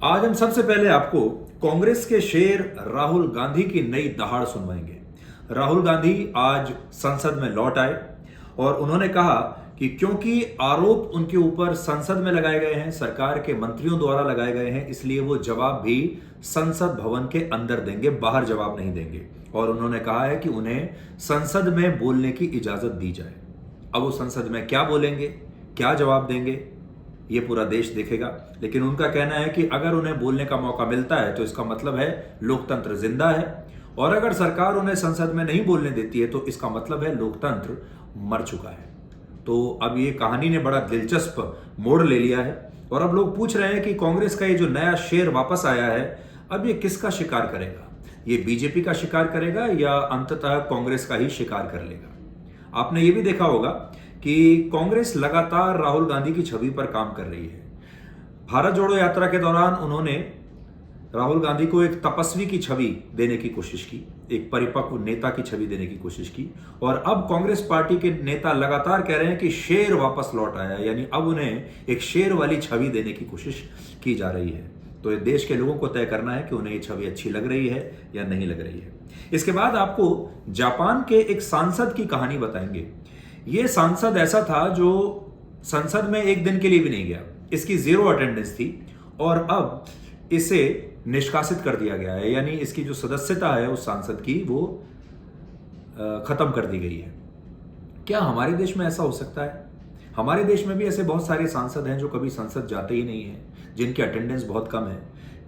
आज हम सबसे पहले आपको कांग्रेस के शेर राहुल गांधी की नई दहाड़ सुनवाएंगे। राहुल गांधी आज संसद में लौट आए और उन्होंने कहा कि क्योंकि आरोप उनके ऊपर संसद में लगाए गए हैं, सरकार के मंत्रियों द्वारा लगाए गए हैं, इसलिए वो जवाब भी संसद भवन के अंदर देंगे, बाहर जवाब नहीं देंगे। और उन्होंने कहा है कि उन्हें संसद में बोलने की इजाजत दी जाए। अब वो संसद में क्या बोलेंगे, क्या जवाब देंगे, ये पूरा देश देखेगा। लेकिन उनका कहना है कि अगर उन्हें बोलने का मौका मिलता है तो इसका मतलब है लोकतंत्र जिंदा है, और अगर सरकार उन्हें संसद में नहीं बोलने देती है तो इसका मतलब है लोकतंत्र मर चुका है। तो अब ये कहानी ने बड़ा दिलचस्प मोड़ ले लिया है और अब लोग पूछ रहे हैं कि कांग्रेस का ये जो नया शेर वापस आया है, अब ये किसका शिकार करेगा? ये बीजेपी का शिकार करेगा या अंततः कांग्रेस का ही शिकार कर लेगा? आपने ये भी देखा होगा कि कांग्रेस लगातार राहुल गांधी की छवि पर काम कर रही है। भारत जोड़ो यात्रा के दौरान उन्होंने राहुल गांधी को एक तपस्वी की छवि देने की कोशिश की, एक परिपक्व नेता की छवि देने की कोशिश की, और अब कांग्रेस पार्टी के नेता लगातार कह रहे हैं कि शेर वापस लौट आया, यानी अब उन्हें एक शेर वाली छवि देने की कोशिश की जा रही है। तो ये देश के लोगों को तय करना है कि उन्हें ये छवि अच्छी लग रही है या नहीं लग रही है। इसके बाद आपको जापान के एक सांसद की कहानी बताएंगे। ये सांसद ऐसा था जो संसद में एक दिन के लिए भी नहीं गया, इसकी 0 अटेंडेंस थी और अब इसे निष्कासित कर दिया गया है, यानी इसकी जो सदस्यता है उस सांसद की वो खत्म कर दी गई है। क्या हमारे देश में ऐसा हो सकता है? हमारे देश में भी ऐसे बहुत सारे सांसद हैं जो कभी संसद जाते ही नहीं हैं, जिनकी अटेंडेंस बहुत कम है।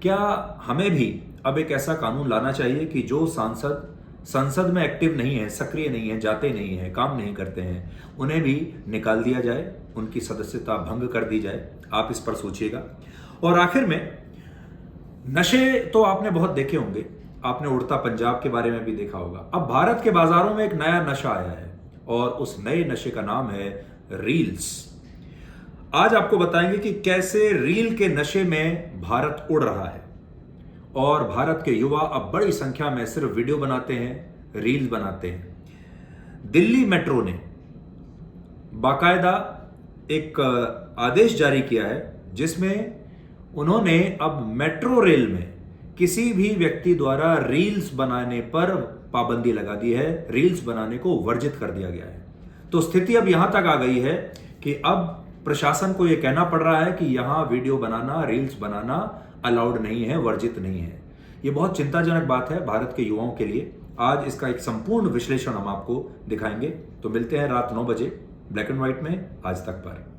क्या हमें भी अब एक ऐसा कानून लाना चाहिए कि जो सांसद संसद में एक्टिव नहीं है, सक्रिय नहीं है, जाते नहीं है, काम नहीं करते हैं, उन्हें भी निकाल दिया जाए, उनकी सदस्यता भंग कर दी जाए? आप इस पर सोचिएगा। और आखिर में, नशे तो आपने बहुत देखे होंगे, आपने उड़ता पंजाब के बारे में भी देखा होगा। अब भारत के बाजारों में एक नया नशा आया है और उस नए नशे का नाम है रील्स। आज आपको बताएंगे कि कैसे रील के नशे में भारत उड़ रहा है और भारत के युवा अब बड़ी संख्या में सिर्फ वीडियो बनाते हैं, रील्स बनाते हैं। दिल्ली मेट्रो ने बाकायदा एक आदेश जारी किया है जिसमें उन्होंने अब मेट्रो रेल में किसी भी व्यक्ति द्वारा रील्स बनाने पर पाबंदी लगा दी है, रील्स बनाने को वर्जित कर दिया गया है। तो स्थिति अब यहां तक आ गई है कि अब प्रशासन को यह कहना पड़ रहा है कि यहां वीडियो बनाना, रील्स बनाना अलाउड नहीं है, वर्जित नहीं है। यह बहुत चिंताजनक बात है भारत के युवाओं के लिए। आज इसका एक संपूर्ण विश्लेषण हम आपको दिखाएंगे। तो मिलते हैं रात 9 बजे ब्लैक एंड व्हाइट में आज तक पर।